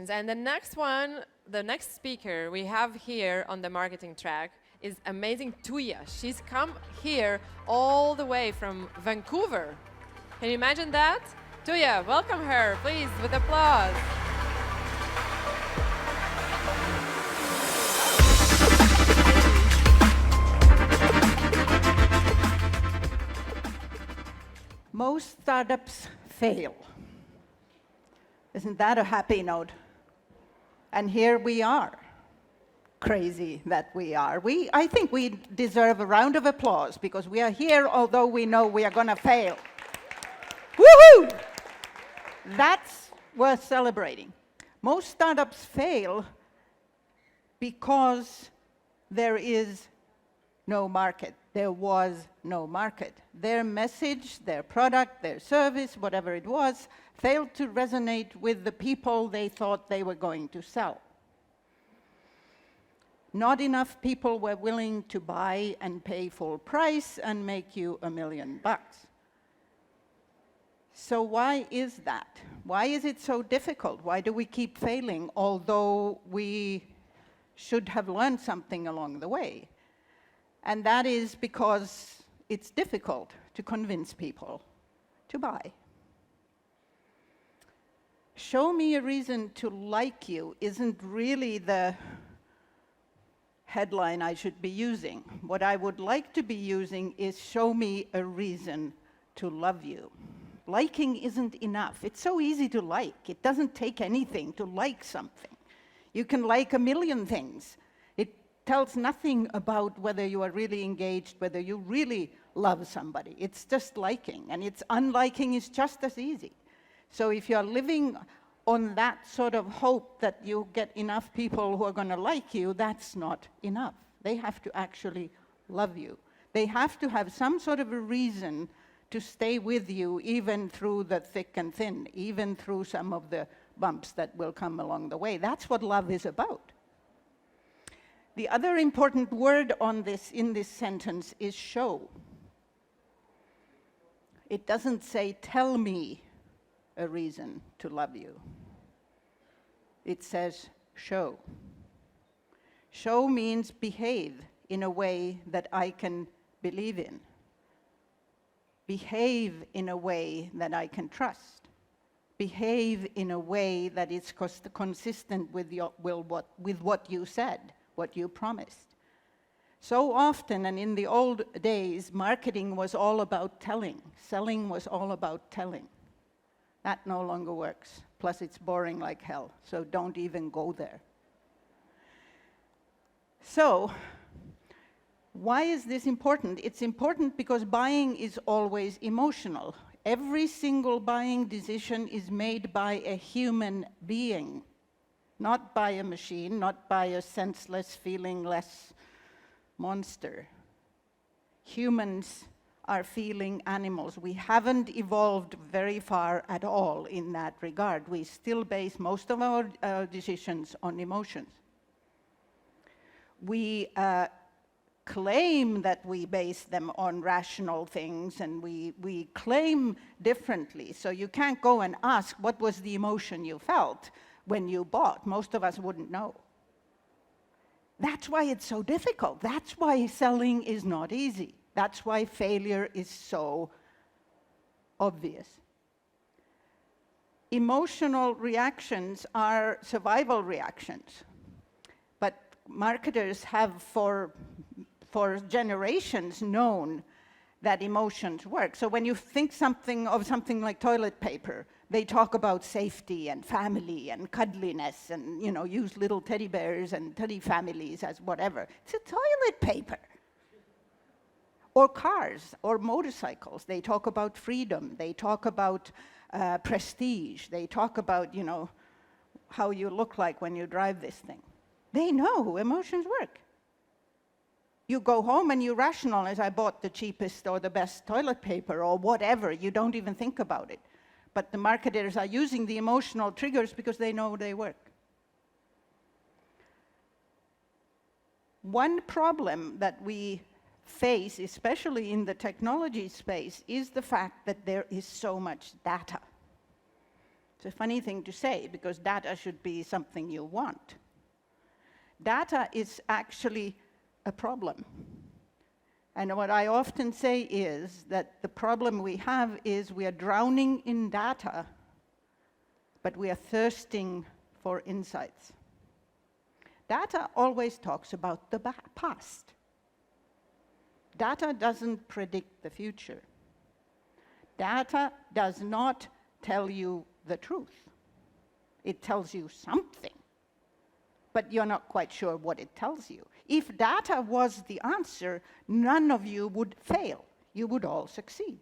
Congratulations. And the next speaker we have here on the marketing track is amazing Tuija. She's come here all the way from Vancouver. Can you imagine that? Tuija, welcome her, please, with applause. Most startups fail. Isn't that a happy note? And here we are. Crazy that we are. I think we deserve a round of applause because we are here although we know we are going to fail. Woohoo! That's worth celebrating. Most startups fail because there is no market. There was no market. Their message, their product, their service, whatever it was, failed to resonate with the people they thought they were going to sell. Not enough people were willing to buy and pay full price and make you $1 million. So why is that? Why is it so difficult? Why do we keep failing, although we should have learned something along the way? And that is because it's difficult to convince people to buy. Show me a reason to like you isn't really the headline I should be using. What I would like to be using is show me a reason to love you. Liking isn't enough. It's so easy to like. It doesn't take anything to like something. You can like a million things. It tells nothing about whether you are really engaged, whether you really love somebody. It's just liking, and it's unliking is just as easy. So if you're living on that sort of hope that you get enough people who are going to like you, that's not enough. They have to actually love you. They have to have some sort of a reason to stay with you even through the thick and thin, even through some of the bumps that will come along the way. That's what love is about. The other important word in this sentence is show. It doesn't say, tell me a reason to love you. It says, show. Show means behave in a way that I can believe in. Behave in a way that I can trust. Behave in a way that is consistent with what you said, what you promised. So often, and in the old days, marketing was all about telling. Selling was all about telling. That no longer works. Plus, it's boring like hell, so don't even go there. So, why is this important? It's important because buying is always emotional. Every single buying decision is made by a human being, not by a machine, not by a senseless, feelingless monster. Humans are feeling animals. We haven't evolved very far at all in that regard. We still base most of our decisions on emotions. We claim that we base them on rational things, and we claim differently. So you can't go and ask, what was the emotion you felt when you bought? Most of us wouldn't know. That's why it's so difficult. That's why selling is not easy. That's why failure is so obvious. Emotional reactions are survival reactions. But marketers have for generations known that emotions work. So when you think of something like toilet paper, they talk about safety and family and cuddliness and, use little teddy bears and teddy families as whatever. It's a toilet paper. Or cars or motorcycles, they talk about freedom, they talk about prestige, they talk about, how you look like when you drive this thing. They know emotions work. You go home and you rationalize, I bought the cheapest or the best toilet paper or whatever, you don't even think about it. But the marketers are using the emotional triggers because they know they work. One problem that we face, especially in the technology space, is the fact that there is so much data. It's a funny thing to say, because data should be something you want. Data is actually a problem. And what I often say is that the problem we have is we are drowning in data, but we are thirsting for insights. Data always talks about the past. Data doesn't predict the future. Data does not tell you the truth. It tells you something, but you're not quite sure what it tells you. If data was the answer, none of you would fail. You would all succeed.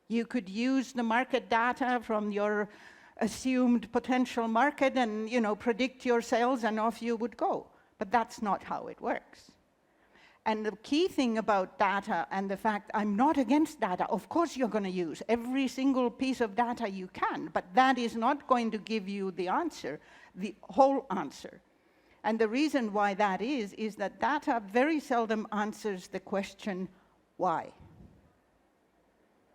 You could use the market data from your assumed potential market and, predict your sales, and off you would go. But that's not how it works. And the key thing about data, and the fact I'm not against data, of course you're going to use every single piece of data you can, but that is not going to give you the answer, the whole answer. And the reason why that is that data very seldom answers the question, why?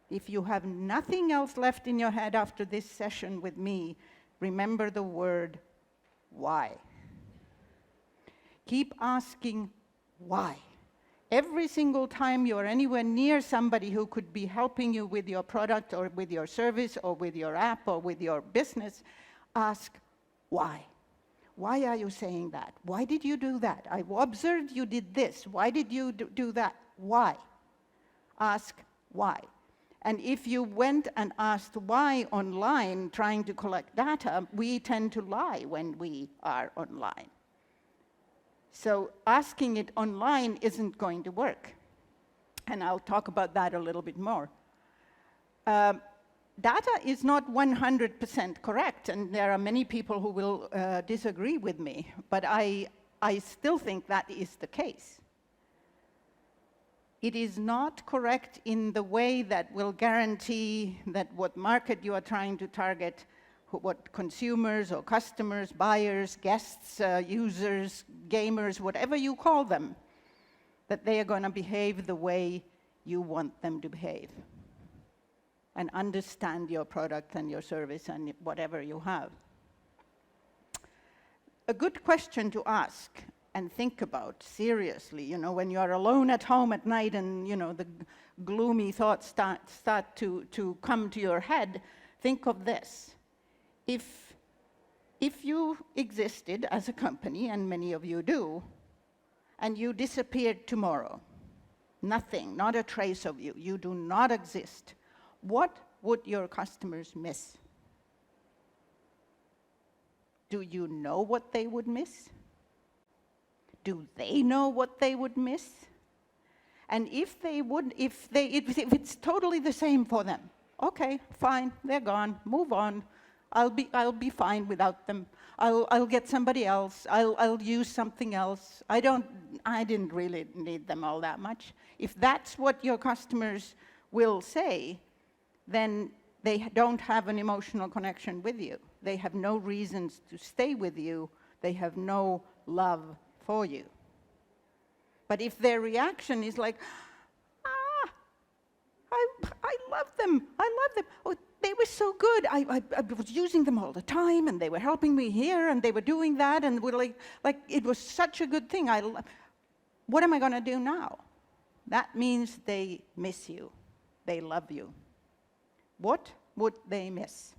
If you have nothing else left in your head after this session with me, remember the word, why. Keep asking, why? Every single time you're anywhere near somebody who could be helping you with your product or with your service or with your app or with your business, ask why. Why are you saying that? Why did you do that? I observed you did this. Why did you do that? Why? Ask why. And if you went and asked why online trying to collect data, we tend to lie when we are online. So asking it online isn't going to work. And I'll talk about that a little bit more. Data is not 100% correct, and there are many people who will disagree with me, but I still think that is the case. It is not correct in the way that will guarantee that what market you are trying to target, what consumers or customers, buyers, guests, users, gamers, whatever you call them, that they are going to behave the way you want them to behave and understand your product and your service and whatever you have. A good question to ask and think about seriously, when you are alone at home at night and, the gloomy thoughts start to come to your head, think of this. If you existed as a company, and many of you do, and you disappeared tomorrow, nothing, not a trace of you, you do not exist, what would your customers miss? Do you know what they would miss? Do they know what they would miss? And if it's totally the same for them, okay, fine, they're gone, move on. I'll be fine without them. I'll get somebody else. I'll use something else. I didn't really need them all that much. If that's what your customers will say, then they don't have an emotional connection with you. They have no reasons to stay with you. They have no love for you. But if their reaction is like, I love them. Oh, they were so good. I was using them all the time, and they were helping me here, and they were doing that, and we're like it was such a good thing. What am I going to do now? That means they miss you. They love you. What would they miss?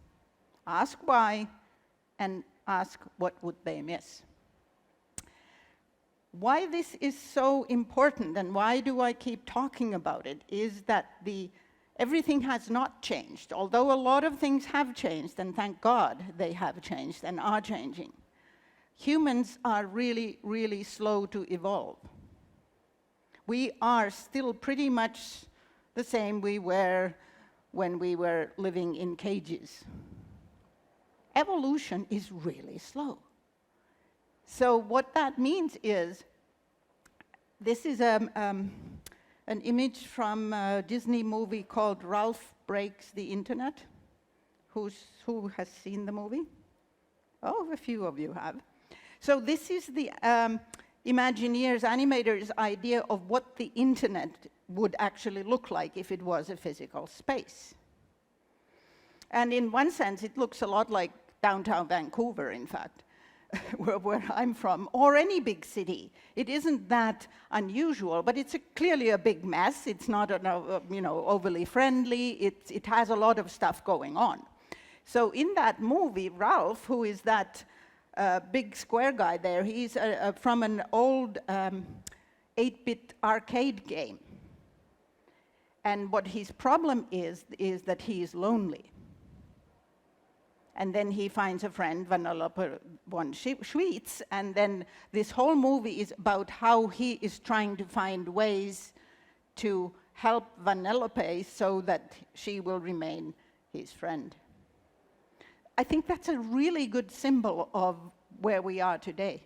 Ask why, and ask what would they miss. Why this is so important, and why do I keep talking about it, is that everything has not changed. Although a lot of things have changed, and thank God they have changed and are changing. Humans are really, really slow to evolve. We are still pretty much the same we were when we were living in cages. Evolution is really slow. So what that means is, this is an image from a Disney movie called Ralph Breaks the Internet. Who has seen the movie? Oh, a few of you have. So this is the Imagineers, animators' idea of what the internet would actually look like if it was a physical space. And in one sense, it looks a lot like downtown Vancouver, in fact, where I'm from, or any big city. It isn't that unusual, but it's clearly a big mess. It's not overly friendly. It has a lot of stuff going on. So in that movie, Ralph, who is that big square guy there, he's from an old 8-bit arcade game. And what his problem is that he is lonely. And then he finds a friend, Vanellope von Schweetz, and then this whole movie is about how he is trying to find ways to help Vanellope so that she will remain his friend. I think that's a really good symbol of where we are today.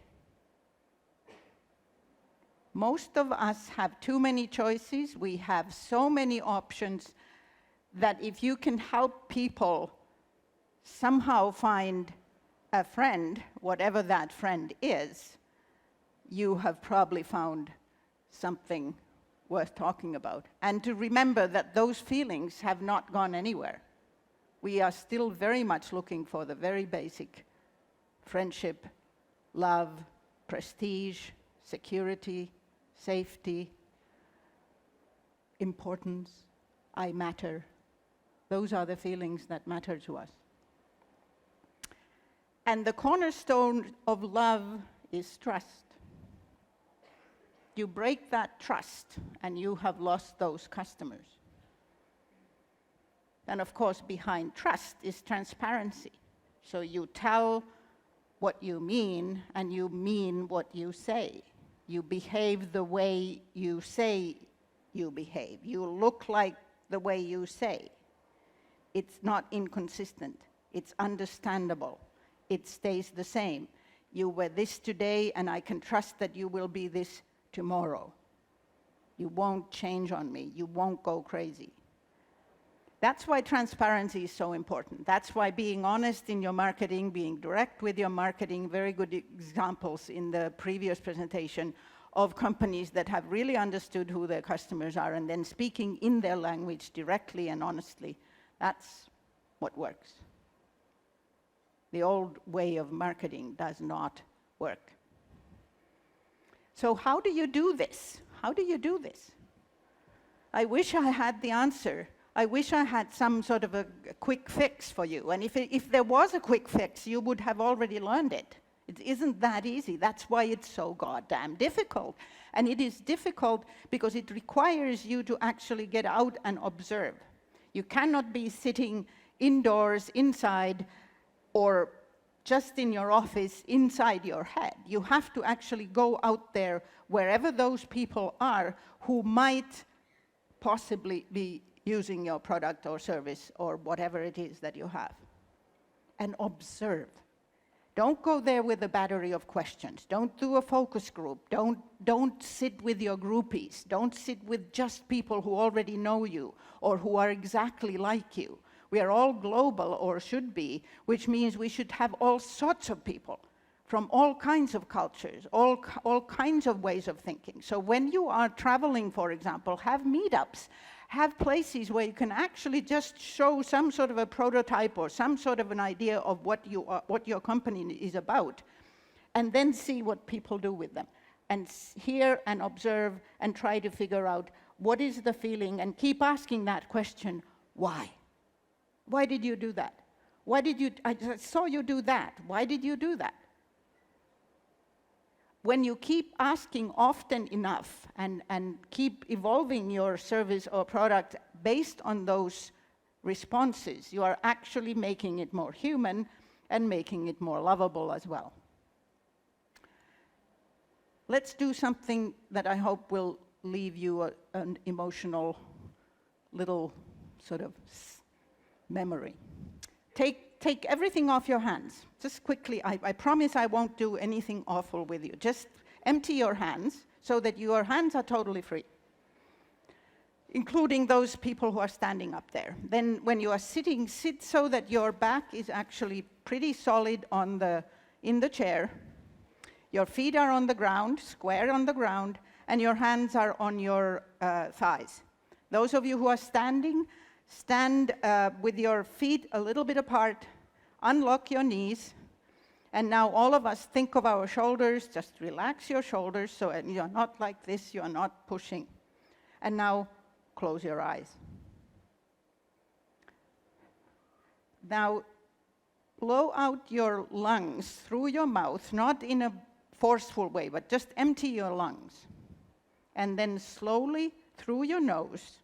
Most of us have too many choices. We have so many options that if you can help people somehow find a friend, whatever that friend is, you have probably found something worth talking about. And to remember that those feelings have not gone anywhere. We are still very much looking for the very basic friendship, love, prestige, security, safety, importance, I matter. Those are the feelings that matter to us. And the cornerstone of love is trust. You break that trust, and you have lost those customers. And of course, behind trust is transparency. So you tell what you mean, and you mean what you say. You behave the way you say you behave. You look like the way you say. It's not inconsistent. It's understandable. It stays the same. You were this today, and I can trust that you will be this tomorrow. You won't change on me. You won't go crazy. That's why transparency is so important. That's why being honest in your marketing, being direct with your marketing, very good examples in the previous presentation of companies that have really understood who their customers are and then speaking in their language directly and honestly. That's what works. The old way of marketing does not work. So how do you do this? How do you do this? I wish I had the answer. I wish I had some sort of a quick fix for you. And if there was a quick fix, you would have already learned it. It isn't that easy. That's why it's so goddamn difficult. And it is difficult because it requires you to actually get out and observe. You cannot be sitting indoors, inside, or just in your office, inside your head. You have to actually go out there, wherever those people are, who might possibly be using your product or service or whatever it is that you have. And observe. Don't go there with a battery of questions. Don't do a focus group. Don't sit with your groupies. Don't sit with just people who already know you or who are exactly like you. We are all global, or should be, which means we should have all sorts of people from all kinds of cultures, all kinds of ways of thinking. So when you are traveling, for example, have meetups, have places where you can actually just show some sort of a prototype or some sort of an idea of what your company is about, and then see what people do with them. And hear and observe and try to figure out what is the feeling, and keep asking that question, why? Why did you do that? I saw you do that. Why did you do that? When you keep asking often enough and keep evolving your service or product based on those responses, you are actually making it more human and making it more lovable as well. Let's do something that I hope will leave you an emotional little sort of memory. Take everything off your hands. Just quickly, I promise I won't do anything awful with you. Just empty your hands so that your hands are totally free, including those people who are standing up there. Then when you are sitting, sit so that your back is actually pretty solid in the chair. Your feet are on the ground, square on the ground, and your hands are on your thighs. Those of you who are standing, Stand with your feet a little bit apart, unlock your knees, and now all of us think of our shoulders, just relax your shoulders so you're not like this, you're not pushing. And now close your eyes. Now blow out your lungs through your mouth, not in a forceful way, but just empty your lungs. And then slowly through your nose,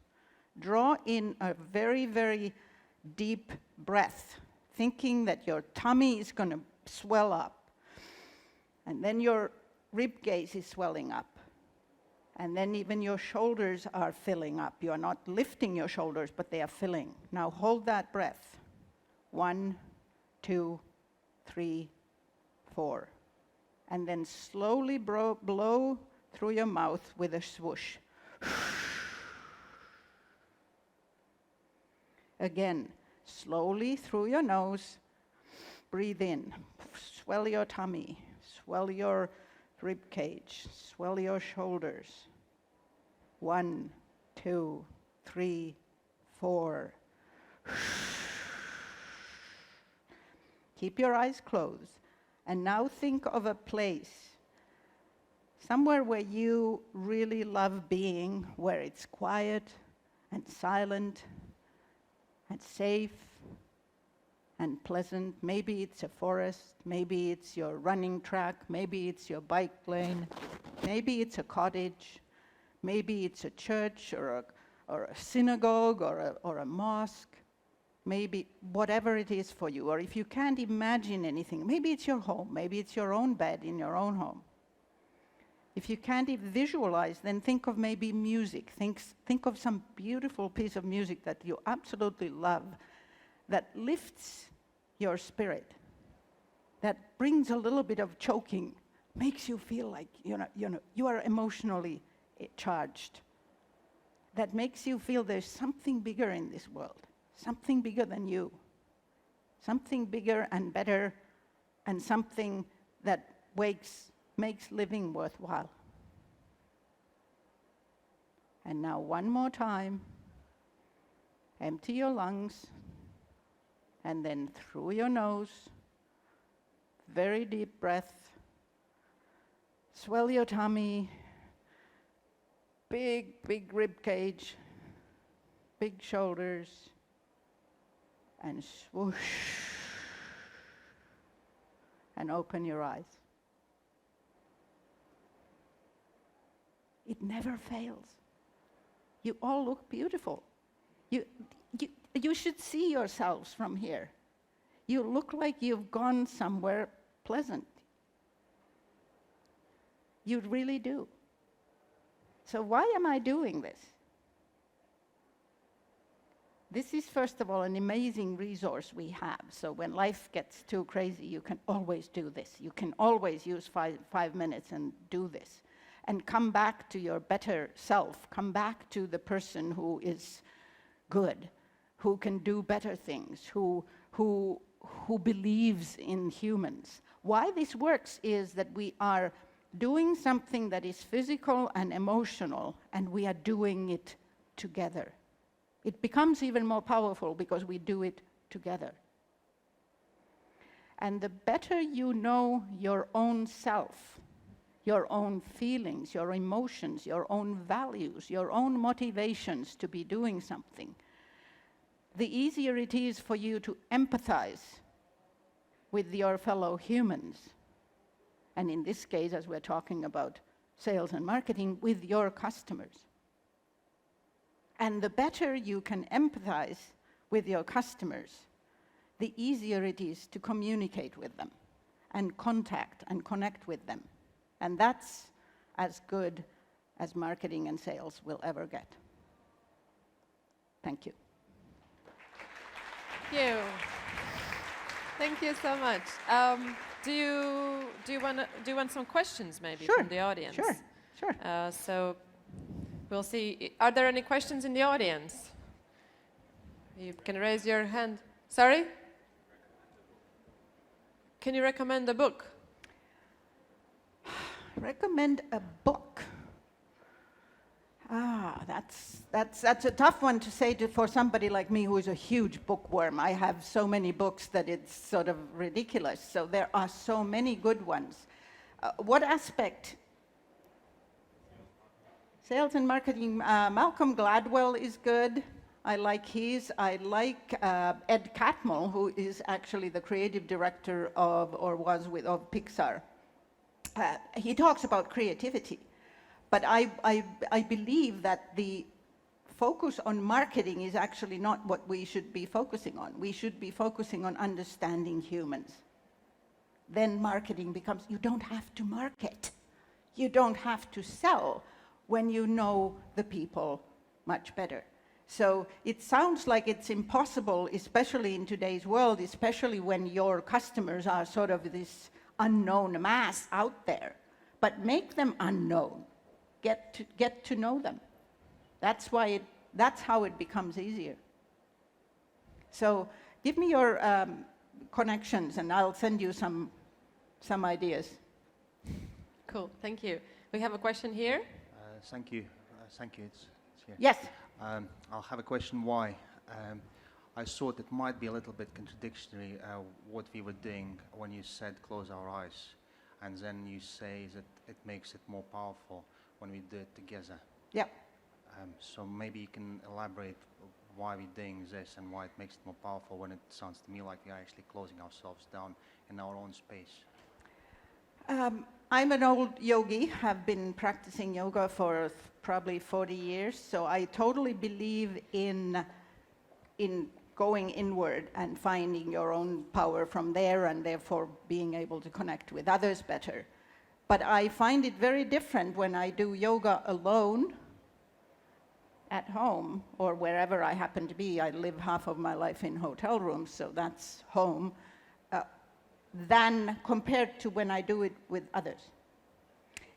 draw in a very, very deep breath, thinking that your tummy is going to swell up. And then your rib cage is swelling up. And then even your shoulders are filling up. You are not lifting your shoulders, but they are filling. Now hold that breath. 1, 2, 3, 4. And then slowly blow through your mouth with a swoosh. Again, slowly through your nose, breathe in. Swell your tummy, swell your rib cage, swell your shoulders. 1, 2, 3, 4. Keep your eyes closed. And now think of a place, somewhere where you really love being, where it's quiet and silent and safe and pleasant. Maybe it's a forest, maybe it's your running track, maybe it's your bike lane, maybe it's a cottage, maybe it's a church or a synagogue or a mosque. Maybe whatever it is for you, or if you can't imagine anything, maybe it's your home, maybe it's your own bed in your own home. If you can't visualize, then think of maybe music. Think of some beautiful piece of music that you absolutely love, that lifts your spirit, that brings a little bit of choking, makes you feel like you are emotionally charged, that makes you feel there's something bigger in this world. Something bigger than you, something bigger and better, and something that makes living worthwhile. And now one more time, empty your lungs, and then through your nose, very deep breath, swell your tummy, big rib cage, big shoulders, and swoosh, and open your eyes. It never fails. You all look beautiful. You should see yourselves from here. You look like you've gone somewhere pleasant. You really do. So why am I doing this? This is, first of all, an amazing resource we have. So when life gets too crazy, you can always do this. You can always use 5 minutes and do this. And come back to your better self. Come back to the person who is good, who can do better things, who believes in humans. Why this works is that we are doing something that is physical and emotional, and we are doing it together. It becomes even more powerful because we do it together. And the better you know your own self, your own feelings, your emotions, your own values, your own motivations to be doing something, the easier it is for you to empathize with your fellow humans. And in this case, as we're talking about sales and marketing, with your customers. And the better you can empathize with your customers, the easier it is to communicate with them and contact and connect with them. And that's as good as marketing and sales will ever get. Thank you. Thank you. Thank you so much. Do you want some questions maybe Sure. from the audience? Sure. So we'll see. Are there any questions in the audience? You can raise your hand. Sorry? Can you recommend a book? Recommend a book. That's a tough one to say for somebody like me who is a huge bookworm. I have so many books that it's sort of ridiculous. So there are so many good ones. What aspect? Sales and marketing. Malcolm Gladwell is good. I like his. I like Ed Catmull, who is actually the creative director of, or was with, of Pixar. He talks about creativity. But I believe that the focus on marketing is actually not what we should be focusing on. We should be focusing on understanding humans. Then marketing becomes, you don't have to market. You don't have to sell when you know the people much better. So it sounds like it's impossible, especially in today's world, especially when your customers are sort of this unknown mass out there. But make them unknown. Get to know them. That's how it becomes easier. So give me your connections and I'll send you some ideas. Cool, thank you. We have a question here. Thank you. It's here. Yes. I'll have a question. Why? I thought it might be a little bit contradictory what we were doing when you said close our eyes, and then you say that it makes it more powerful when we do it together. Yeah. So maybe you can elaborate why we're doing this and why it makes it more powerful when it sounds to me like we are actually closing ourselves down in our own space. I'm an old yogi, have been practicing yoga for probably 40 years, so I totally believe in going inward and finding your own power from there and therefore being able to connect with others better. But I find it very different when I do yoga alone at home or wherever I happen to be. I live half of my life in hotel rooms, so that's home, than compared to when I do it with others.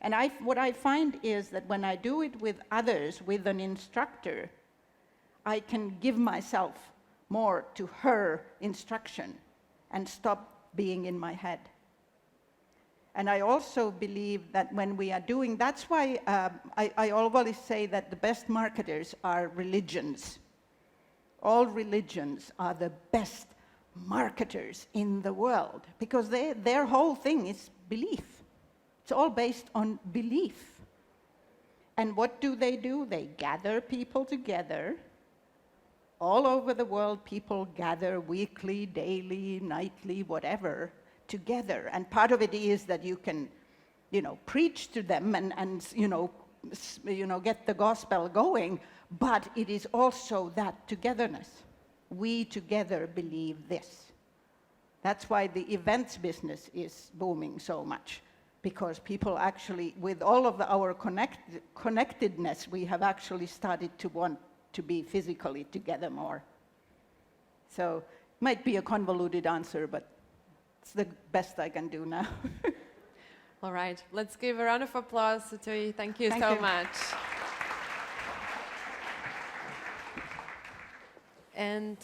And what I find is that when I do it with others, with an instructor, I can give myself more to her instruction and stop being in my head. And I also believe that when we are doing, that's why I always say that the best marketers are religions. All religions are the best marketers in the world because their whole thing is belief. It's all based on belief. And what do? They gather people together. All over the world, people gather weekly, daily, nightly, whatever, together. And part of it is that you can, preach to them and get the gospel going, but it is also that togetherness. We together believe this. That's why the events business is booming so much, because people actually, with all of our connectedness, we have actually started to want to be physically together more. So it might be a convoluted answer, but it's the best I can do now. All right, let's give a round of applause to Tuija. Thank you so much. And